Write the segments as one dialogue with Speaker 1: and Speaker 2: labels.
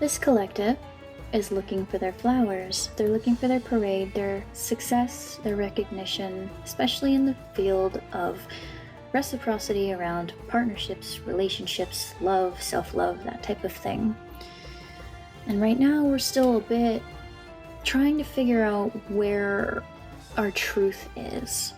Speaker 1: This collective is looking for their flowers. They're looking for their parade, their success, their recognition, especially in the field of reciprocity around partnerships, relationships, love, self-love, that type of thing. And right now we're still a bit trying to figure out where our truth is.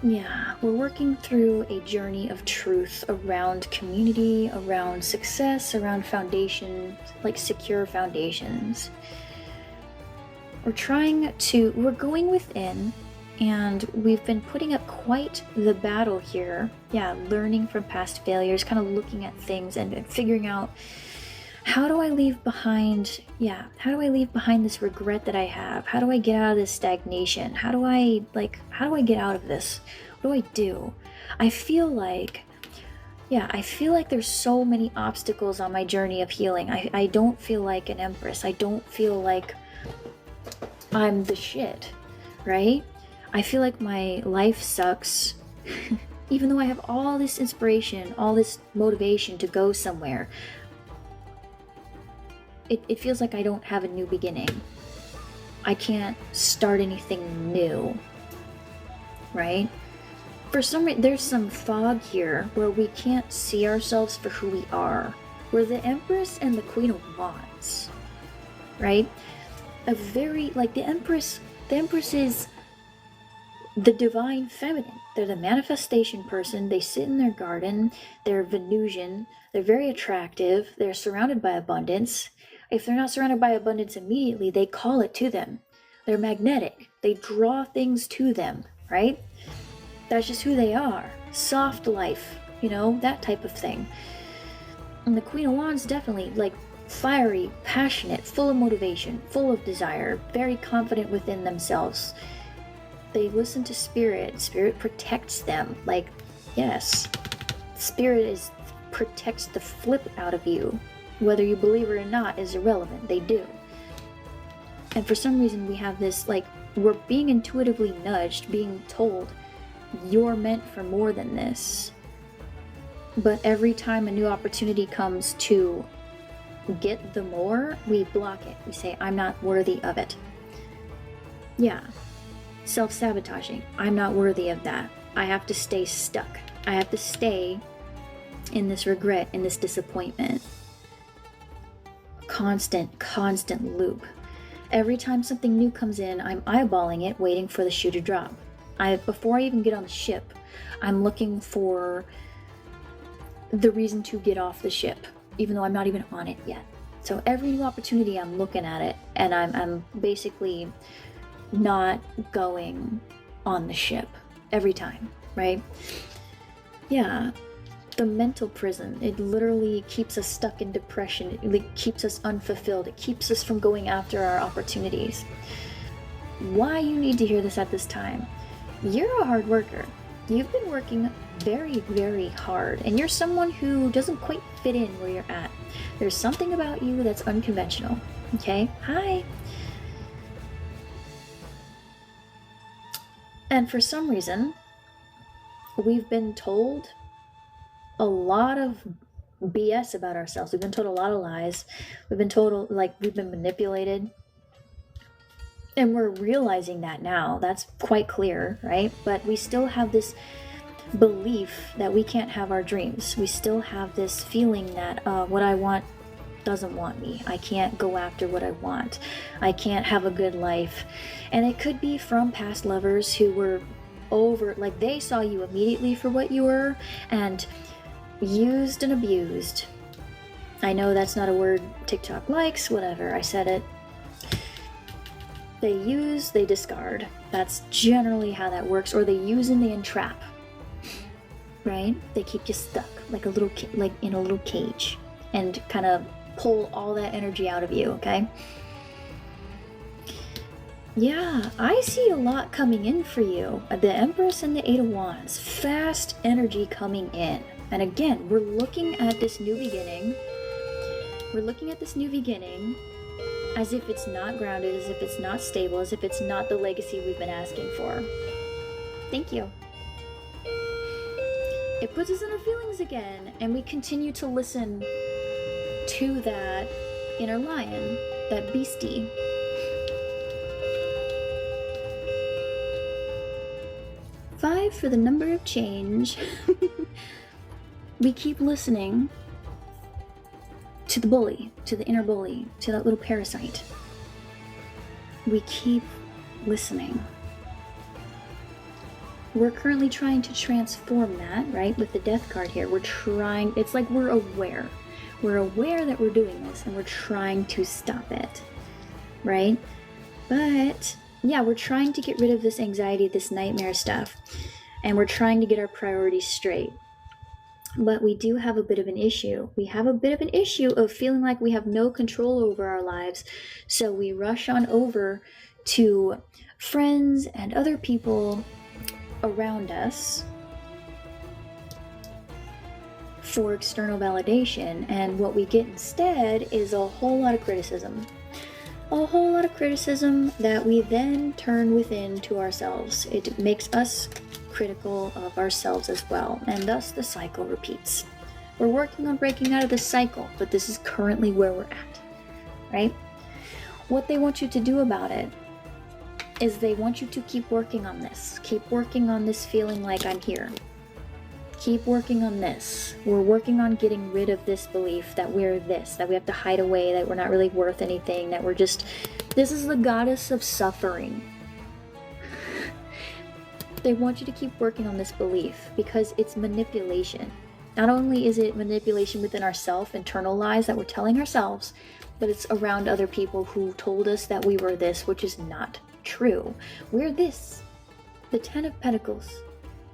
Speaker 1: Yeah, we're working through a journey of truth around community, around success, around foundation, like secure foundations. We're going within, and we've been putting up quite the battle here. Yeah, learning from past failures, kind of looking at things and figuring out, how do I leave behind this regret that I have? How do I get out of this stagnation? How do I get out of this? What do I do? I feel like there's so many obstacles on my journey of healing. I don't feel like an empress. I don't feel like I'm the shit, right? I feel like my life sucks. Even though I have all this inspiration, all this motivation to go somewhere, it feels like I don't have a new beginning. I can't start anything new, right? For some reason, there's some fog here where we can't see ourselves for who we are. We're the Empress and the Queen of Wands, right? The Empress is the divine feminine. They're the manifestation person. They sit in their garden. They're Venusian. They're very attractive. They're surrounded by abundance. If they're not surrounded by abundance immediately, they call it to them. They're magnetic. They draw things to them, right? That's just who they are. Soft life, that type of thing. And the Queen of Wands, definitely, like, fiery, passionate, full of motivation, full of desire, very confident within themselves. They listen to Spirit. Spirit protects them. Like, yes, Spirit protects the flip out of you. Whether you believe it or not is irrelevant. They do. And for some reason we have this, like, we're being intuitively nudged, being told, you're meant for more than this. But every time a new opportunity comes to get the more, we block it. We say, I'm not worthy of it. Yeah. Self-sabotaging. I'm not worthy of that. I have to stay stuck. I have to stay in this regret, in this disappointment. Constant loop. Every time something new comes in, I'm eyeballing it, waiting for the shoe to drop. Before I even get on the ship, I'm looking for the reason to get off the ship, even though I'm not even on it yet. So every new opportunity, I'm looking at it, and I'm basically not going on the ship every time, right? Yeah. The mental prison, it literally keeps us stuck in depression. It keeps us unfulfilled. It keeps us from going after our opportunities. Why you need to hear this at this time? You're a hard worker. You've been working very, very hard, and you're someone who doesn't quite fit in where you're at. There's something about you that's unconventional. Okay? Hi. And for some reason, we've been told a lot of BS about ourselves. We've been told a lot of lies. We've been told, like, we've been manipulated. And we're realizing that now. That's quite clear, right? But we still have this belief that we can't have our dreams. We still have this feeling that what I want doesn't want me. I can't go after what I want. I can't have a good life. And it could be from past lovers who were they saw you immediately for what you were, and used and abused. I know that's not a word TikTok likes, whatever, I said it. They use, they discard. That's generally how that works. Or they use and they entrap, right? They keep you stuck like a little like in a little cage, and kind of pull all that energy out of you, okay? Yeah, I see a lot coming in for you. The Empress and the Eight of Wands. Fast energy coming in. And again, we're looking at this new beginning. We're looking at this new beginning as if it's not grounded, as if it's not stable, as if it's not the legacy we've been asking for. Thank you. It puts us in our feelings again, and we continue to listen to that inner lion, that beastie. Five for the number of change. We keep listening to the bully, to the inner bully, to that little parasite. We keep listening. We're currently trying to transform that, right? With the death card here, we're trying, it's like we're aware. We're aware that we're doing this and we're trying to stop it, right? But yeah, we're trying to get rid of this anxiety, this nightmare stuff, and we're trying to get our priorities straight. But we do have a bit of an issue. We have a bit of an issue of feeling like we have no control over our lives. So we rush on over to friends and other people around us for external validation. And what we get instead is a whole lot of criticism. A whole lot of criticism that we then turn within to ourselves. It makes us critical of ourselves as well, and thus the cycle repeats. We're working on breaking out of this cycle, but this is currently where we're at, right? What they want you to do about it is they want you to keep working on this. Keep working on this feeling like I'm here. Keep working on this. We're working on getting rid of this belief that we're this, that we have to hide away, that we're not really worth anything, that we're just, this is the goddess of suffering. They want you to keep working on this belief because it's manipulation. Not only is it manipulation within ourselves, internal lies that we're telling ourselves, but it's around other people who told us that we were this, which is not true. We're this. The Ten of Pentacles.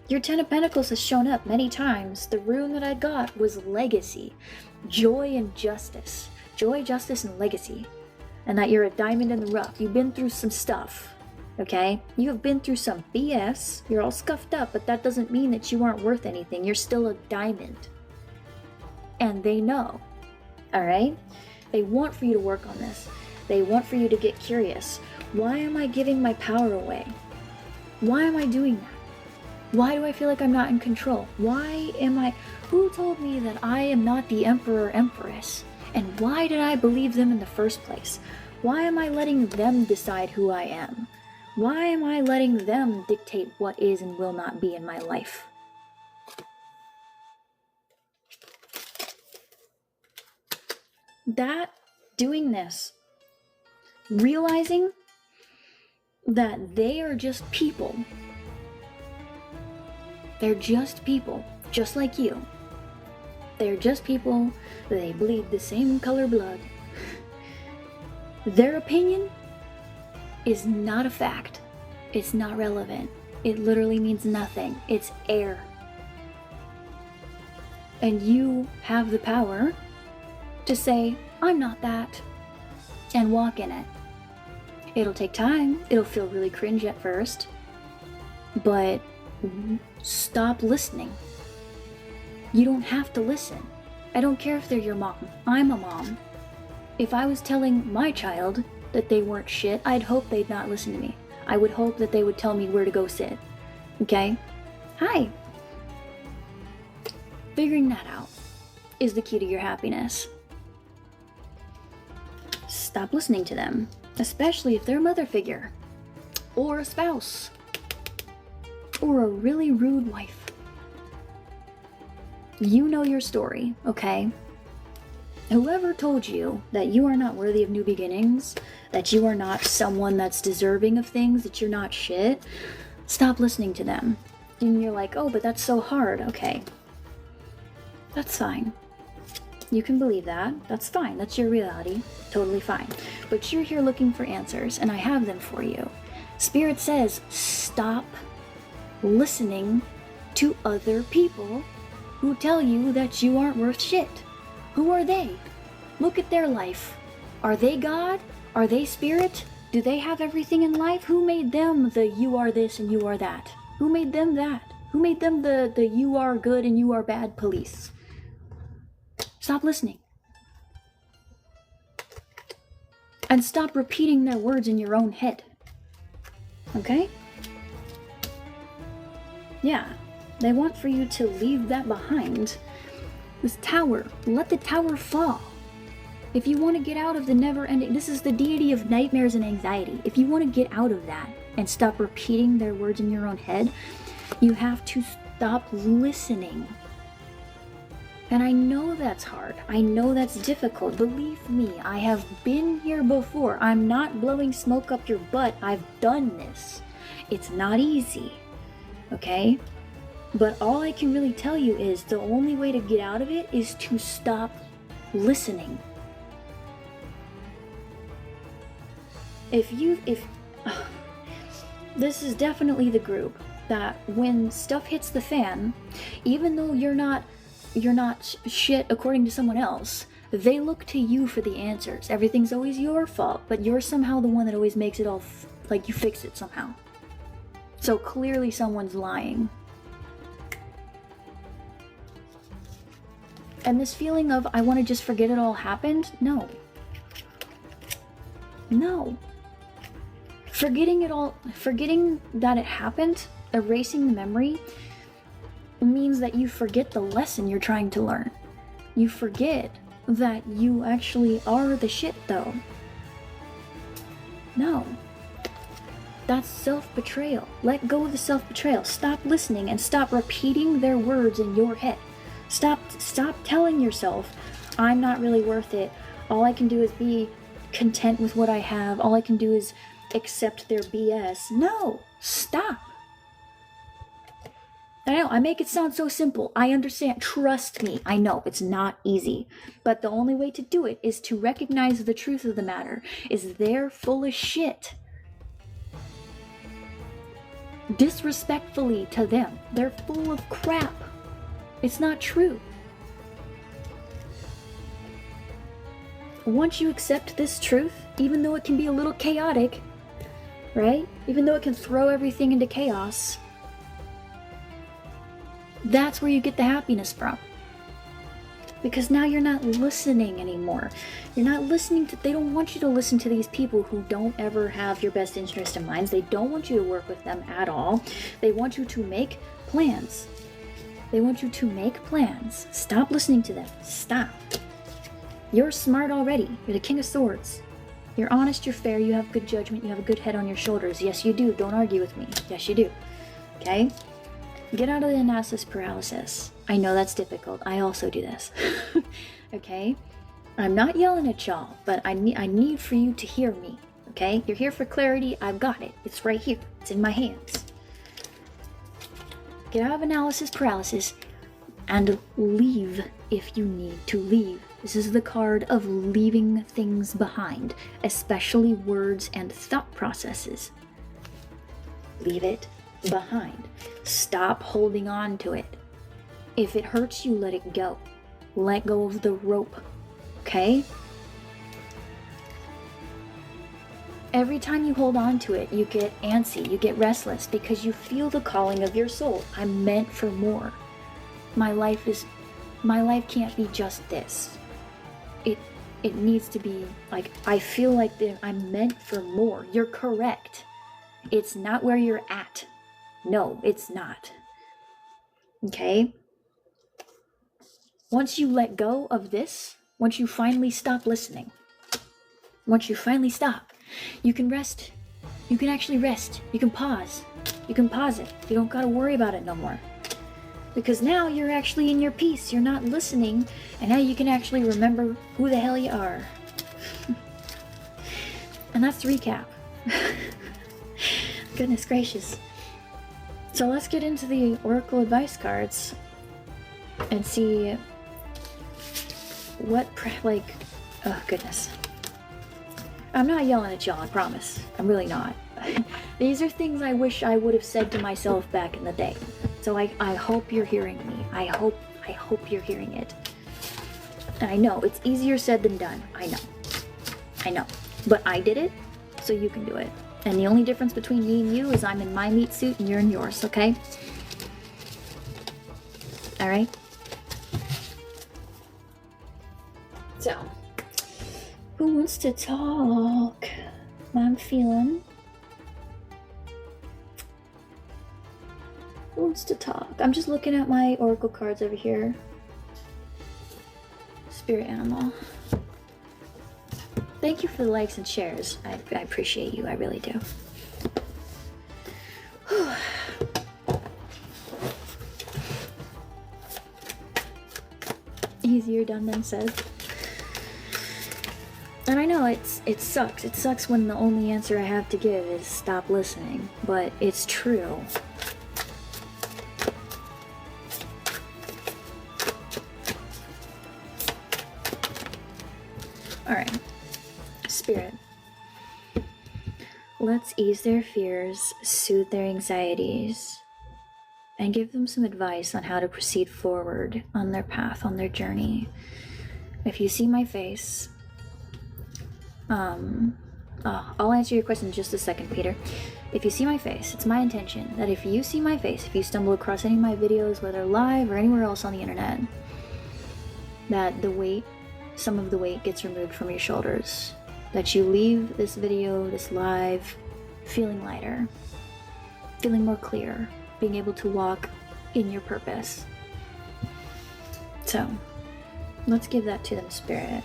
Speaker 1: Your Ten of Pentacles has shown up many times. The rune that I got was legacy. Joy and justice. Joy, justice, and legacy. And that you're a diamond in the rough. You've been through some stuff. Okay? You have been through some BS. You're all scuffed up, but that doesn't mean that you aren't worth anything. You're still a diamond. And they know. Alright? They want for you to work on this. They want for you to get curious. Why am I giving my power away? Why am I doing that? Why do I feel like I'm not in control? Why am I... Who told me that I am not the emperor or empress? And why did I believe them in the first place? Why am I letting them decide who I am? Why am I letting them dictate what is and will not be in my life? That, doing this, realizing that they are just people. They're just people, just like you. They're just people, they bleed the same color blood. Their opinion is not a fact. It's not relevant. It literally means nothing. It's air. And you have the power to say, I'm not that, and walk in it. It'll take time. It'll feel really cringe at first, but stop listening. You don't have to listen. I don't care if they're your mom. I'm a mom. If I was telling my child that they weren't shit, I'd hope they'd not listen to me. I would hope that they would tell me where to go sit. Okay? Hi. Figuring that out is the key to your happiness. Stop listening to them, especially if they're a mother figure, or a spouse, or a really rude wife. You know your story, okay? Whoever told you that you are not worthy of new beginnings, that you are not someone that's deserving of things, that you're not shit, stop listening to them. And you're like, oh, but that's so hard. Okay. That's fine. You can believe that. That's fine. That's your reality. Totally fine. But you're here looking for answers, and I have them for you. Spirit says, stop listening to other people who tell you that you aren't worth shit. Who are they? Look at their life. Are they God? Are they spirit? Do they have everything in life? Who made them the you are this and you are that? Who made them that? Who made them the you are good and you are bad police? Stop listening. And stop repeating their words in your own head. Okay? Yeah, they want for you to leave that behind. This tower, let the tower fall. If you want to get out of the never-ending, this is the deity of nightmares and anxiety. If you want to get out of that and stop repeating their words in your own head, you have to stop listening. And I know that's hard. I know that's difficult. Believe me, I have been here before. I'm not blowing smoke up your butt. I've done this. It's not easy, okay? But all I can really tell you is the only way to get out of it is to stop listening. This is definitely the group that when stuff hits the fan, even though you're not shit according to someone else, they look to you for the answers. Everything's always your fault, but you're somehow the one that always makes it all like you fix it somehow. So clearly someone's lying. And this feeling of, I want to just forget it all happened? No. No. Forgetting that it happened, erasing the memory, means that you forget the lesson you're trying to learn. You forget that you actually are the shit, though. No. That's self-betrayal. Let go of the self-betrayal. Stop listening and stop repeating their words in your head. Stop telling yourself, I'm not really worth it. All I can do is be content with what I have. All I can do is accept their BS. No, stop. I know, I make it sound so simple. I understand. Trust me. I know, it's not easy. But the only way to do it is to recognize the truth of the matter. Is they're full of shit. Disrespectfully to them. They're full of crap. It's not true. Once you accept this truth, even though it can be a little chaotic, right? Even though it can throw everything into chaos, that's where you get the happiness from. Because now you're not listening anymore. You're not listening to, they don't want you to listen to these people who don't ever have your best interest in mind. They don't want you to work with them at all. They want you to make plans. They want you to make plans. Stop listening to them. Stop. You're smart already. You're the King of Swords. You're honest, you're fair, you have good judgment, you have a good head on your shoulders. Yes, you do. Don't argue with me. Yes, you do. Okay? Get out of the analysis paralysis. I know that's difficult. I also do this. Okay? I'm not yelling at y'all, but I need for you to hear me. Okay? You're here for clarity. I've got it. It's right here. It's in my hands. Get out of analysis paralysis and leave if you need to leave. This is the card of leaving things behind, especially words and thought processes. Leave it behind. Stop holding on to it. If it hurts you, let it go. Let go of the rope, okay? Every time you hold on to it, you get antsy, you get restless, because you feel the calling of your soul. I'm meant for more. My life can't be just this. It needs to be, like, I feel like I'm meant for more. You're correct. It's not where you're at. No, it's not. Okay? Once you let go of this, once you finally stop listening, once you finally stop, you can rest. You can actually rest. You can pause. You can pause it. You don't gotta worry about it no more. Because now you're actually in your peace. You're not listening, and now you can actually remember who the hell you are. And that's the recap. Goodness gracious. So let's get into the Oracle advice cards and see what, oh goodness. I'm not yelling at y'all, I promise. I'm really not. These are things I wish I would have said to myself back in the day. So I hope you're hearing me. I hope you're hearing it. And I know, it's easier said than done. I know. But I did it, so you can do it. And the only difference between me and you is I'm in my meat suit and you're in yours, okay? Alright? So, who wants to talk? I'm feeling. Who wants to talk? I'm just looking at my oracle cards over here. Spirit animal. thank you for the likes and shares. I appreciate you. I really do. Easier done than said. And I know it sucks. It sucks when the only answer I have to give is stop listening, but it's true. Alright. Spirit. Let's ease their fears, soothe their anxieties, and give them some advice on how to proceed forward on their path, on their journey. If you see my face, I'll answer your question in just a second, Peter. If you see my face, it's my intention that if you see my face, if you stumble across any of my videos, whether live or anywhere else on the internet, that the weight, some of the weight gets removed from your shoulders. That you leave this video, this live, feeling lighter, feeling more clear, being able to walk in your purpose. So, let's give that to them, Spirit.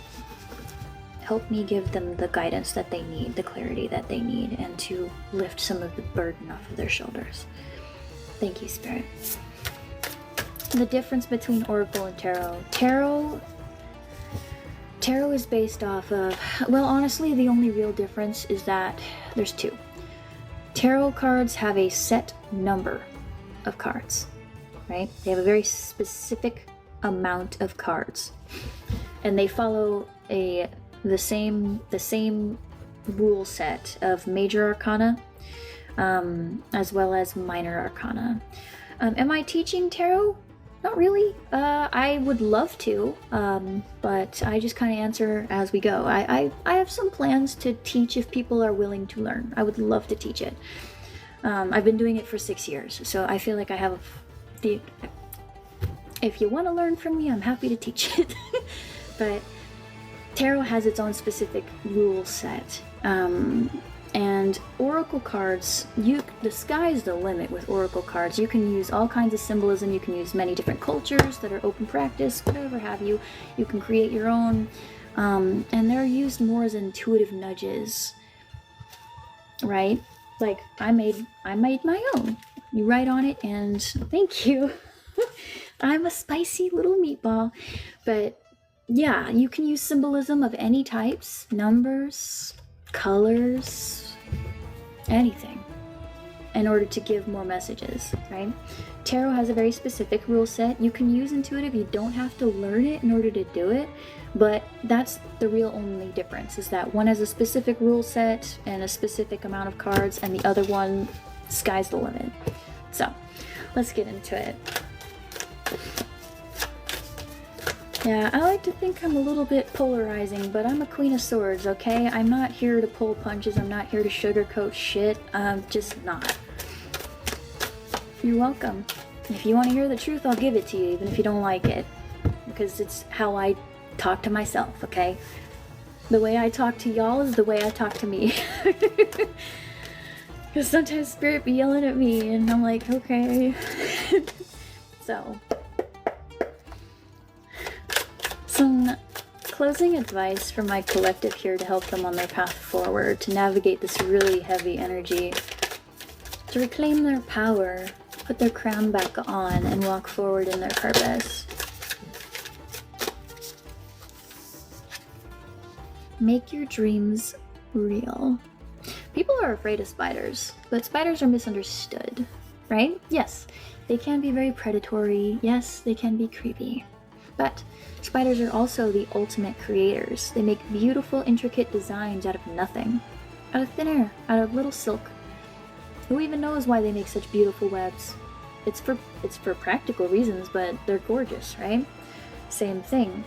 Speaker 1: Help me give them the guidance that they need, the clarity that they need, and to lift some of the burden off of their shoulders. Thank you, Spirit. The difference between Oracle and Tarot. Tarot is based off of, well, honestly, the only real difference is that there's two. Tarot cards have a set number of cards, right? They have a very specific amount of cards, and they follow the same rule set of major arcana, as well as minor arcana. Am I teaching tarot? Not really. I would love to, but I just kind of answer as we go. I have some plans to teach if people are willing to learn. I would love to teach it. I've been doing it for 6 years, so I feel like I have if you want to learn from me, I'm happy to teach it. But tarot has its own specific rule set. And oracle cards, the sky's the limit with oracle cards. You can use all kinds of symbolism. You can use many different cultures that are open practice, whatever have you. You can create your own. And they're used more as intuitive nudges, right? Like, I made my own. You write on it and thank you. I'm a spicy little meatball. But yeah, you can use symbolism of any types, numbers, colors, anything, in order to give more messages, right? Tarot has a very specific rule set. You can use intuitive, you don't have to learn it in order to do it, but that's the real only difference, is that one has a specific rule set and a specific amount of cards, and the other one, sky's the limit. So, let's get into it. Yeah, I like to think I'm a little bit polarizing, but I'm a Queen of Swords, okay? I'm not here to pull punches, I'm not here to sugarcoat shit, I'm just not. You're welcome. If you want to hear the truth, I'll give it to you, even if you don't like it. Because it's how I talk to myself, okay? The way I talk to y'all is the way I talk to me. Because sometimes Spirit be yelling at me, and I'm like, okay. So... some closing advice from my collective here to help them on their path forward, to navigate this really heavy energy, to reclaim their power, put their crown back on, and walk forward in their purpose. Make your dreams real. People are afraid of spiders, but spiders are misunderstood, right? Yes, they can be very predatory. Yes, they can be creepy. But spiders are also the ultimate creators. They make beautiful, intricate designs out of nothing. Out of thin air, out of little silk. Who even knows why they make such beautiful webs? It's for practical reasons, but they're gorgeous, right? Same thing.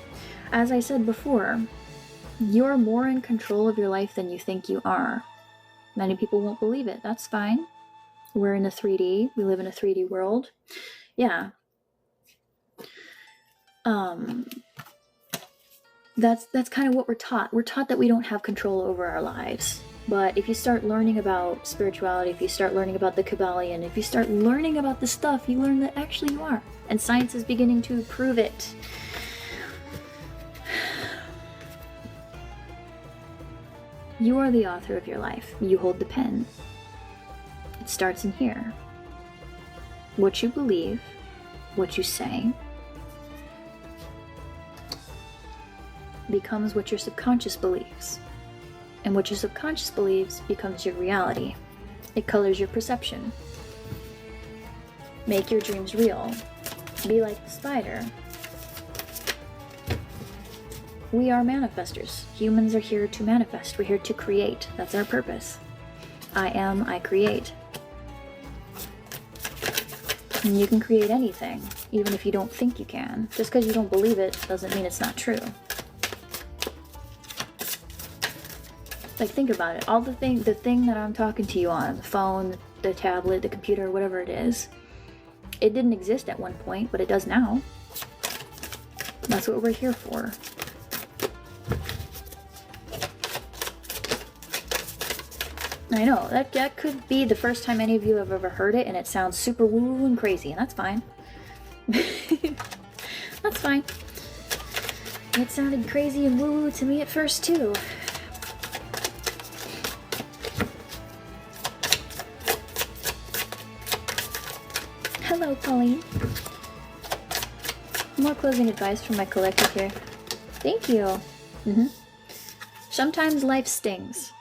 Speaker 1: As I said before, you're more in control of your life than you think you are. Many people won't believe it. That's fine. We're in a 3D. We live in a 3D world. Yeah. That's kind of what we're taught. We're taught that we don't have control over our lives. But if you start learning about spirituality, if you start learning about the Kabbalion, if you start learning about this stuff, you learn that actually you are. And science is beginning to prove it. You are the author of your life. You hold the pen. It starts in here. What you believe, what you say, becomes what your subconscious believes. And what your subconscious believes becomes your reality. It colors your perception. Make your dreams real. Be like the spider. We are manifestors. Humans are here to manifest. We're here to create. That's our purpose. I am, I create. And you can create anything, even if you don't think you can. Just because you don't believe it doesn't mean it's not true. Like, think about it. All the thing that I'm talking to you on, the phone, the tablet, the computer, whatever it is, it didn't exist at one point, but it does now. That's what we're here for. I know, that could be the first time any of you have ever heard it, and it sounds super woo and crazy, and that's fine. That's fine. It sounded crazy and woo-woo to me at first, too. Hello, Pauline. More closing advice from my collective here. Thank you. Sometimes life stings.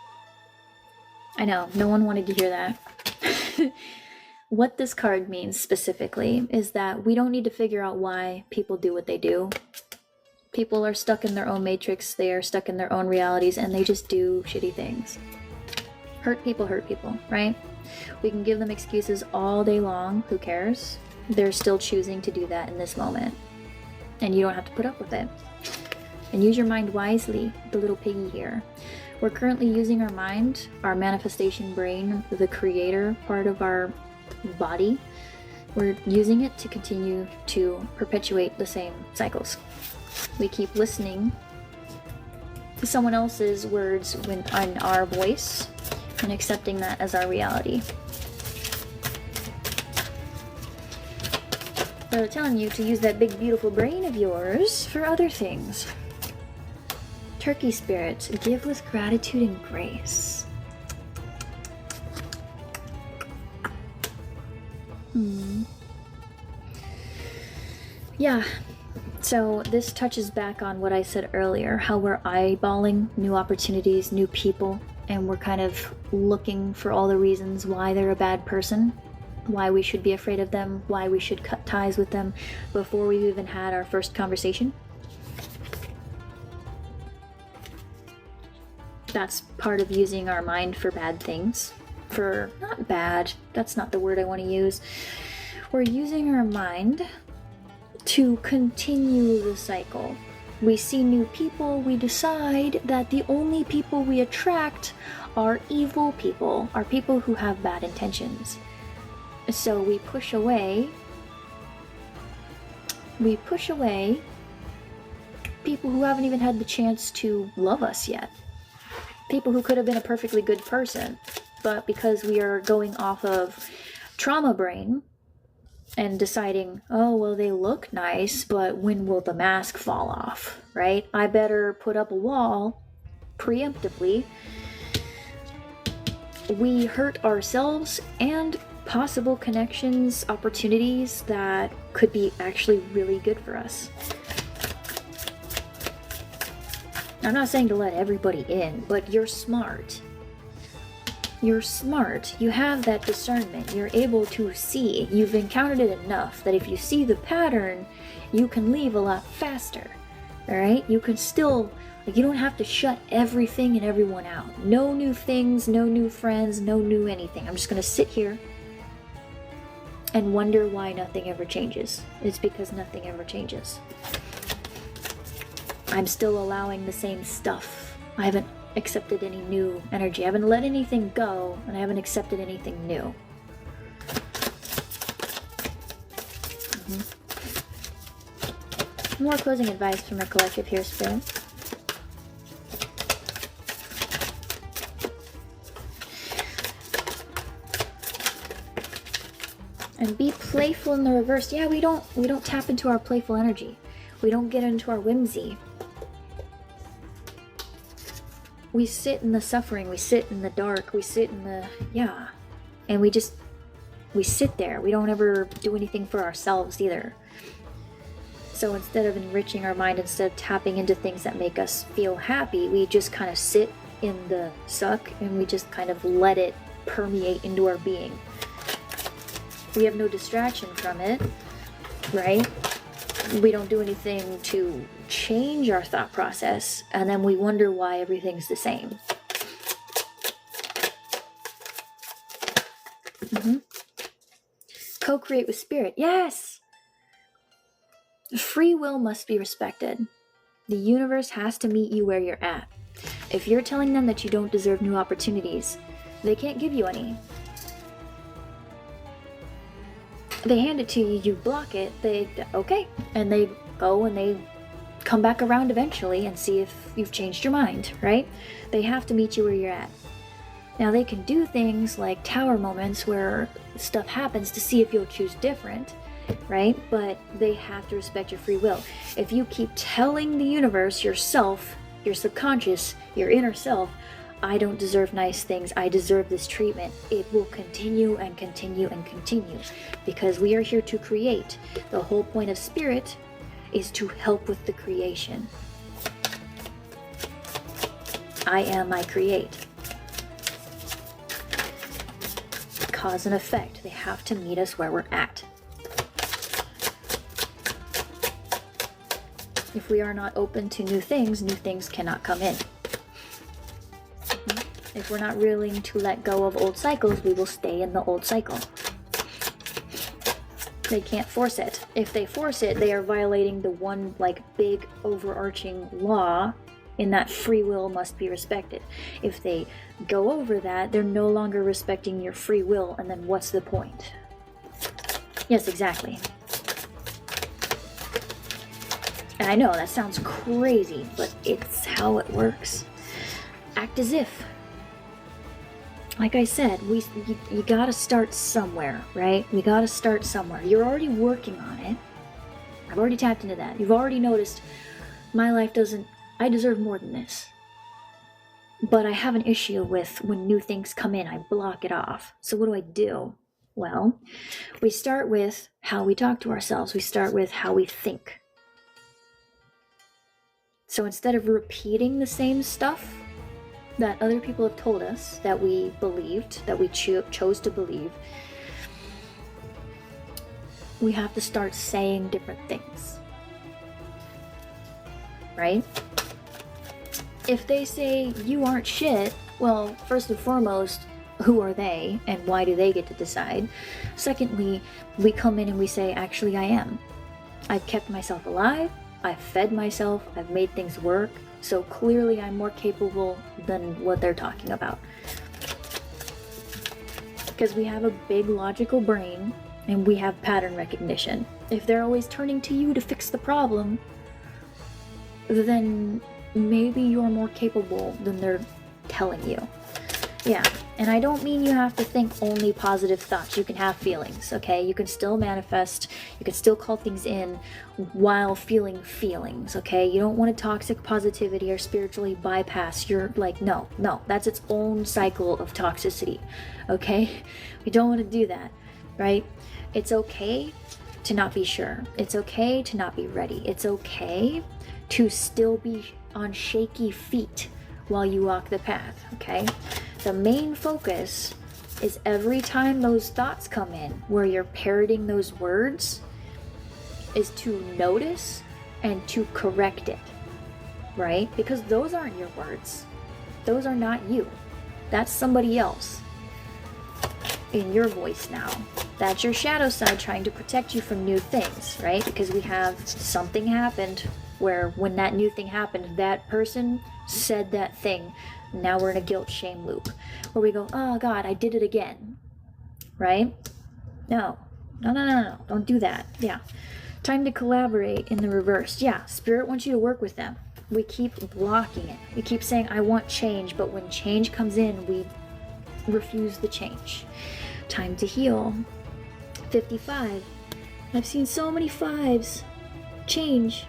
Speaker 1: I know, no one wanted to hear that. What this card means specifically is that we don't need to figure out why people do what they do. People are stuck in their own matrix, they are stuck in their own realities, and they just do shitty things. Hurt people, right? We can give them excuses all day long, who cares? They're still choosing to do that in this moment. And you don't have to put up with it. And use your mind wisely, the little piggy here. We're currently using our mind, our manifestation brain, the creator part of our body. We're using it to continue to perpetuate the same cycles. We keep listening to someone else's words in our voice and accepting that as our reality. They're telling you to use that big beautiful brain of yours for other things. Turkey spirit, give with gratitude and grace. Yeah, so this touches back on what I said earlier, how we're eyeballing new opportunities, new people, and we're kind of looking for all the reasons why they're a bad person, why we should be afraid of them, why we should cut ties with them before we've even had our first conversation. That's part of using our mind for bad things. For, not bad, that's not the word I want to use. We're using our mind to continue the cycle. We see new people, we decide that the only people we attract are evil people, are people who have bad intentions. So we push away people who haven't even had the chance to love us yet. People who could have been a perfectly good person, but because we are going off of trauma brain and deciding, oh, well, they look nice, but when will the mask fall off, right? I better put up a wall preemptively. We hurt ourselves and possible connections, opportunities that could be actually really good for us. I'm not saying to let everybody in, but you're smart. You're smart. You have that discernment. You're able to see. You've encountered it enough that if you see the pattern, you can leave a lot faster. Alright? You can still, like, you don't have to shut everything and everyone out. No new things, no new friends, no new anything. I'm just gonna sit here and wonder why nothing ever changes. It's because nothing ever changes. I'm still allowing the same stuff. I haven't accepted any new energy. I haven't let anything go, and I haven't accepted anything new. More closing advice from our collective here, Spirit. And be playful in the reverse. Yeah, we don't tap into our playful energy. We don't get into our whimsy. We sit in the suffering, we sit in the dark, we sit in the, yeah. And we sit there. We don't ever do anything for ourselves either. So instead of enriching our mind, instead of tapping into things that make us feel happy, we just kind of sit in the suck and we just kind of let it permeate into our being. We have no distraction from it, right? We don't do anything to change our thought process, and then we wonder why everything's the same. Co-create with spirit. Yes! Free will must be respected. The universe has to meet you where you're at. If you're telling them that you don't deserve new opportunities, they can't give you any. They hand it to you, you block it, okay. And they go and they come back around eventually and see if you've changed your mind, right? They have to meet you where you're at. Now they can do things like tower moments where stuff happens to see if you'll choose different, right? But they have to respect your free will. If you keep telling the universe, yourself, your subconscious, your inner self, I don't deserve nice things, I deserve this treatment, it will continue and continue and continue, because we are here to create. The whole point of spirit is to help with the creation. I am, I create. Cause and effect, they have to meet us where we're at. If we are not open to new things cannot come in. If we're not willing to let go of old cycles, we will stay in the old cycle. They can't force it. If they force it, they are violating the one big overarching law in that free will must be respected. If they go over that, they're no longer respecting your free will, and then what's the point? Yes, exactly. And I know that sounds crazy, but it's how it works. Act as if. Like I said, you gotta start somewhere, right? We gotta start somewhere. You're already working on it. I've already tapped into that. You've already noticed my life I deserve more than this. But I have an issue with when new things come in, I block it off. So what do I do? Well, we start with how we talk to ourselves. We start with how we think. So instead of repeating the same stuff that other people have told us, that we believed, that we chose to believe, we have to start saying different things. Right? If they say you aren't shit, well, first and foremost, who are they and why do they get to decide? Secondly, we come in and we say, actually I am. I've kept myself alive, I've fed myself, I've made things work, so clearly I'm more capable than what they're talking about. Because we have a big logical brain and we have pattern recognition. If they're always turning to you to fix the problem, then maybe you're more capable than they're telling you. Yeah, and I don't mean you have to think only positive thoughts. You can have feelings, okay? You can still manifest, you can still call things in while feeling feelings, okay? You don't want a toxic positivity or spiritually bypass. You're like, no, that's its own cycle of toxicity, okay? We don't want to do that, right? It's okay to not be sure. It's okay to not be ready. It's okay to still be on shaky feet while you walk the path, okay? The main focus is every time those thoughts come in where you're parroting those words is to notice and to correct it, right? Because those aren't your words. Those are not you. That's somebody else in your voice now. That's your shadow side trying to protect you from new things, right? Because we have something happened where when that new thing happened, that person said that thing. Now we're in a guilt shame loop where we go, oh God, I did it again, right? No, don't do that. Yeah, time to collaborate in the reverse. Yeah, spirit wants you to work with them. We keep blocking it. We keep saying, I want change, but when change comes in, we refuse the change. Time to heal. 55. I've seen so many 5s change.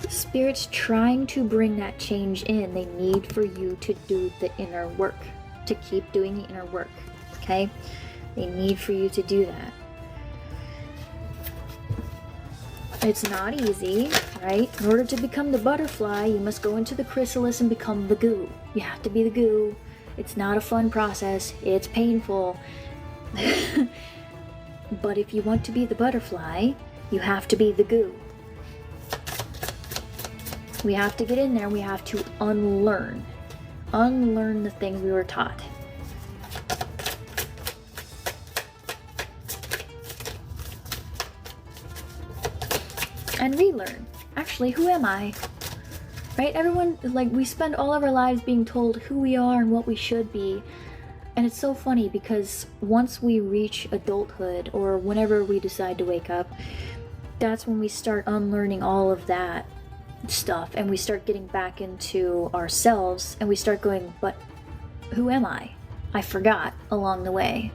Speaker 1: Spirit's trying to bring that change in. They need for you to do the inner work, to keep doing the inner work, okay? They need for you to do that. It's not easy, right? In order to become the butterfly, you must go into the chrysalis and become the goo. You have to be the goo. It's not a fun process. It's painful. But if you want to be the butterfly, you have to be the goo. We have to get in there. We have to unlearn the things we were taught. And relearn. Actually, who am I? Right? Everyone, like, we spend all of our lives being told who we are and what we should be. And it's so funny because once we reach adulthood, or whenever we decide to wake up, that's when we start unlearning all of that stuff, and we start getting back into ourselves, and we start going, but who am I? I forgot along the way.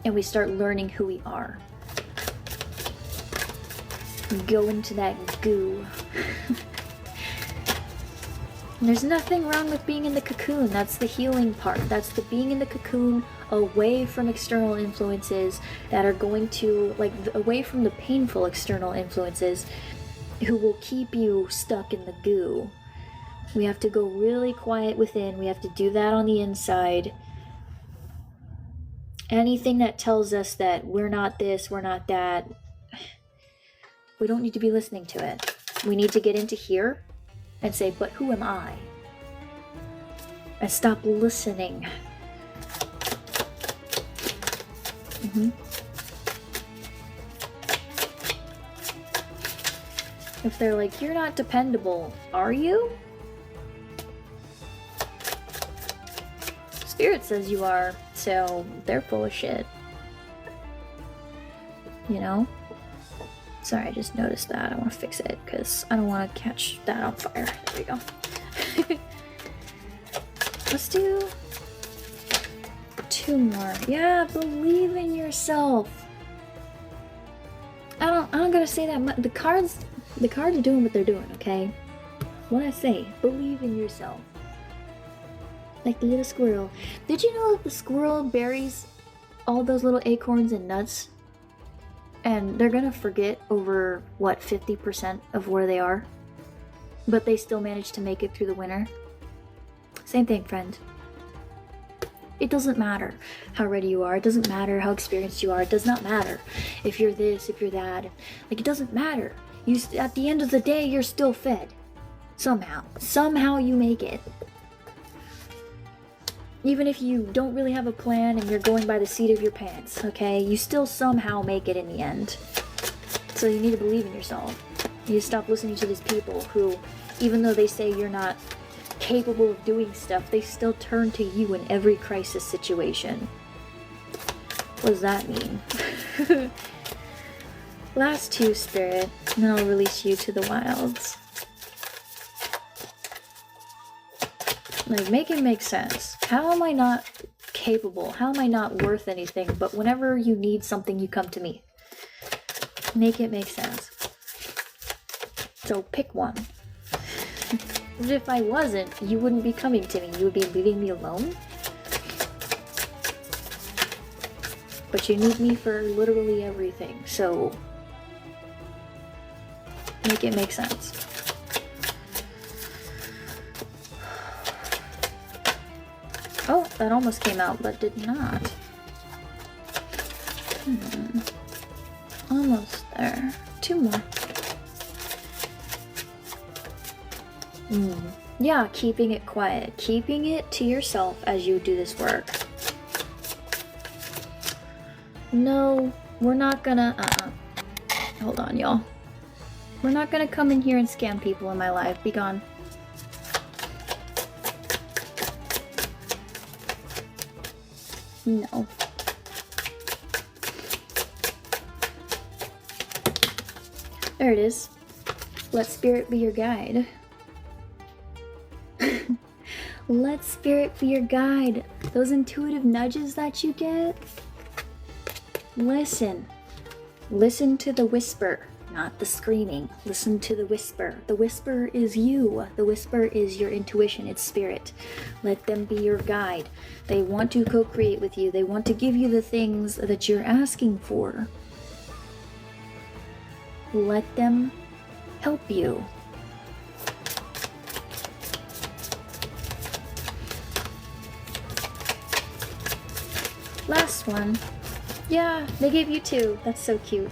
Speaker 1: And we start learning who we are. Go into that goo. There's nothing wrong with being in the cocoon. That's the healing part. That's the being in the cocoon, away from external influences that are going to, like, away from the painful external influences who will keep you stuck in the goo. We have to go really quiet within. We have to do that on the inside. Anything that tells us that we're not this, we're not that, we don't need to be listening to it. We need to get into here and say, but who am I? And stop listening. If they're like, you're not dependable, are you? Spirit says you are, so they're full of shit. You know? Sorry, I just noticed that. I want to fix it because I don't want to catch that on fire. There we go. Let's do 2 more. Yeah, believe in yourself. I'm gonna say that much. The cards are doing what they're doing, okay? What I say, believe in yourself. Like the little squirrel. Did you know that the squirrel buries all those little acorns and nuts? And they're gonna forget over, what, 50% of where they are? But they still manage to make it through the winter. Same thing, friend. It doesn't matter how ready you are. It doesn't matter how experienced you are. It does not matter if you're this, if you're that. Like, it doesn't matter. At the end of the day, you're still fed. Somehow. Somehow you make it. Even if you don't really have a plan and you're going by the seat of your pants, okay? You still somehow make it in the end. So you need to believe in yourself. You need to stop listening to these people who, even though they say you're not capable of doing stuff, they still turn to you in every crisis situation. What does that mean? Last 2, Spirit, and then I'll release you to the wilds. Like, make it make sense. How am I not capable? How am I not worth anything? But whenever you need something, you come to me. Make it make sense. So pick one. If I wasn't, you wouldn't be coming to me. You would be leaving me alone. But you need me for literally everything, so make it make sense. Oh, that almost came out, but did not. Almost there. 2 more. Yeah, keeping it quiet. Keeping it to yourself as you do this work. No, we're not gonna... Hold on, y'all. We're not gonna come in here and scam people in my life. Be gone. No. There it is. Let spirit be your guide. Let spirit be your guide. Those intuitive nudges that you get, listen. Listen to the whisper, not the screaming. Listen to the whisper. The whisper is you. The whisper is your intuition. It's spirit. Let them be your guide. They want to co-create with you. They want to give you the things that you're asking for. Let them help you. Last one. Yeah, they gave you 2. That's so cute.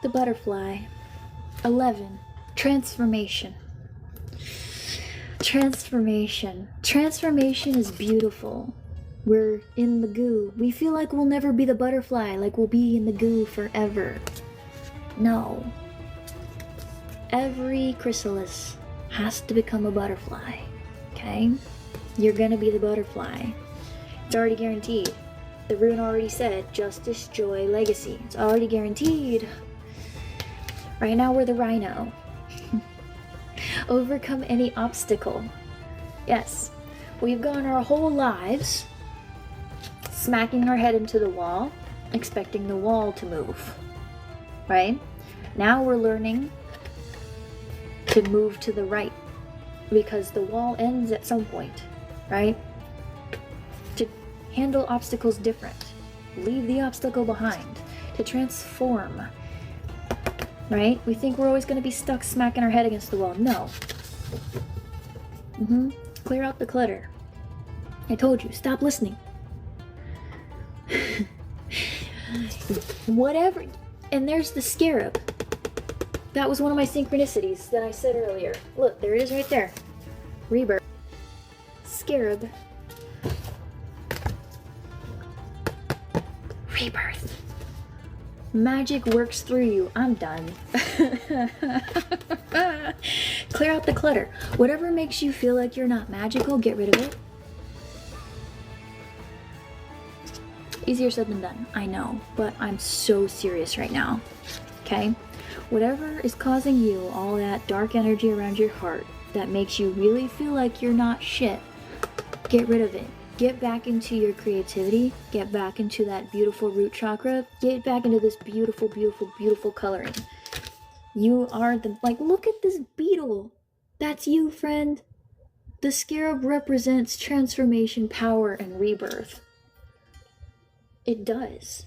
Speaker 1: The butterfly. 11. Transformation. Transformation. Transformation is beautiful. We're in the goo. We feel like we'll never be the butterfly, like we'll be in the goo forever. No. Every chrysalis has to become a butterfly. Okay? You're gonna be the butterfly. It's already guaranteed. The rune already said, justice, joy, legacy. It's already guaranteed. Right now we're the rhino. Overcome any obstacle. Yes, we've gone our whole lives smacking our head into the wall, expecting the wall to move. Right? Now we're learning to move to the right, because the wall ends at some point, right? To handle obstacles different, leave the obstacle behind, to transform, right? We think we're always going to be stuck smacking our head against the wall. No. Clear out the clutter. I told you, stop listening. Whatever. And there's the Scarab. That was one of my synchronicities that I said earlier. Look, there it is right there. Rebirth. Scarab. Rebirth. Magic works through you. I'm done. Clear out the clutter. Whatever makes you feel like you're not magical, get rid of it. Easier said than done, I know, but I'm so serious right now. Okay? Whatever is causing you all that dark energy around your heart that makes you really feel like you're not shit, get rid of it. Get back into your creativity. Get back into that beautiful root chakra. Get back into this beautiful, beautiful, beautiful coloring. You are the, like, look at this beetle. That's you, friend. The Scarab represents transformation, power, and rebirth. It does.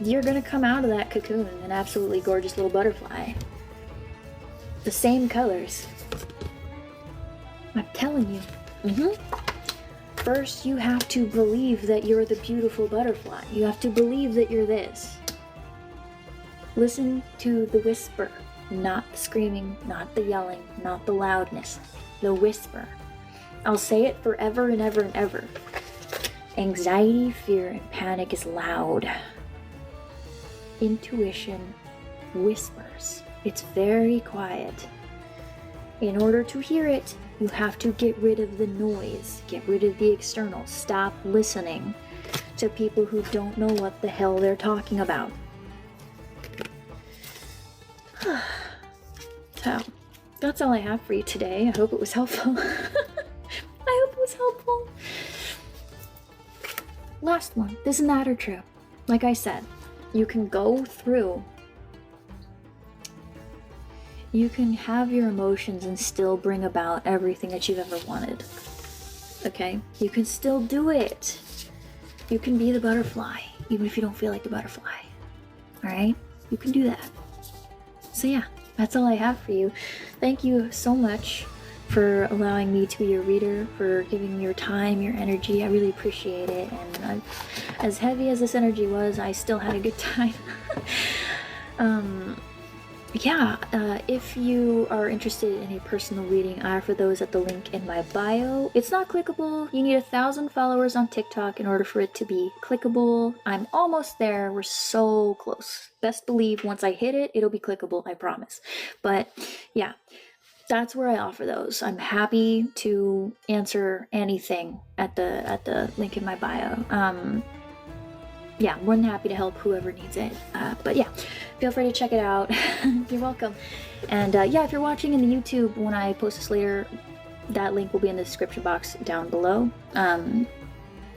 Speaker 1: You're gonna come out of that cocoon an absolutely gorgeous little butterfly. The same colors. I'm telling you. First, you have to believe that you're the beautiful butterfly. You have to believe that you're this. Listen to the whisper, not the screaming, not the yelling, not the loudness. The whisper. I'll say it forever and ever and ever. Anxiety, fear, and panic is loud. Intuition whispers. It's very quiet. In order to hear it, you have to get rid of the noise, get rid of the external. Stop listening to people who don't know what the hell they're talking about. So, that's all I have for you today. I hope it was helpful. I hope it was helpful. Last one. This is not or true. Like I said, you can go through. You can have your emotions and still bring about everything that you've ever wanted. Okay? You can still do it. You can be the butterfly, even if you don't feel like the butterfly. Alright? You can do that. So yeah, that's all I have for you. Thank you so much for allowing me to be your reader, for giving me your time, your energy. I really appreciate it. And as heavy as this energy was, I still had a good time. If you are interested in a personal reading, I offer those at the link in my bio. It's not clickable. You need 1,000 followers on TikTok in order for it to be clickable. I'm almost there. We're so close. Best believe once I hit it, it'll be clickable, I promise. But yeah, that's where I offer those. I'm happy to answer anything at the link in my bio. Yeah, more than happy to help whoever needs it. But yeah, feel free to check it out. You're welcome. And yeah, if you're watching in the YouTube when I post this later, that link will be in the description box down below.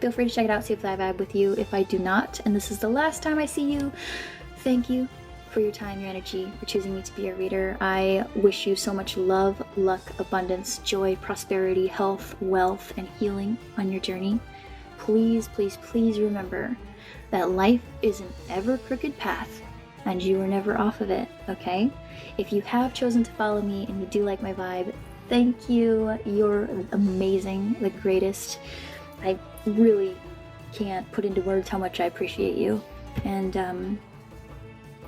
Speaker 1: Feel free to check it out, see if I vibe with you. If I do not, and this is the last time I see you, thank you for your time, your energy, for choosing me to be your reader. I wish you so much love, luck, abundance, joy, prosperity, health, wealth, and healing on your journey. Please, please, please remember that life is an ever crooked path, and you are never off of it, okay? If you have chosen to follow me and you do like my vibe, thank you. You're amazing, the greatest. I really can't put into words how much I appreciate you. And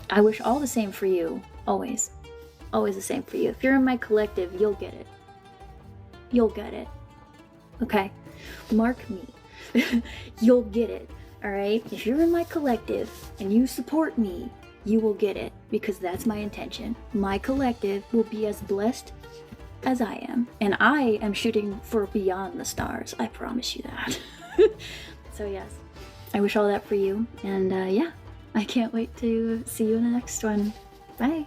Speaker 1: I wish all the same for you, always. Always the same for you. If you're in my collective, you'll get it. You'll get it. Okay? Mark me. You'll get it, alright? If you're in my collective and you support me, you will get it, because that's my intention. My collective will be as blessed as I am, and I am shooting for beyond the stars. I promise you that. So yes, I wish all that for you, and yeah, I can't wait to see you in the next one. Bye.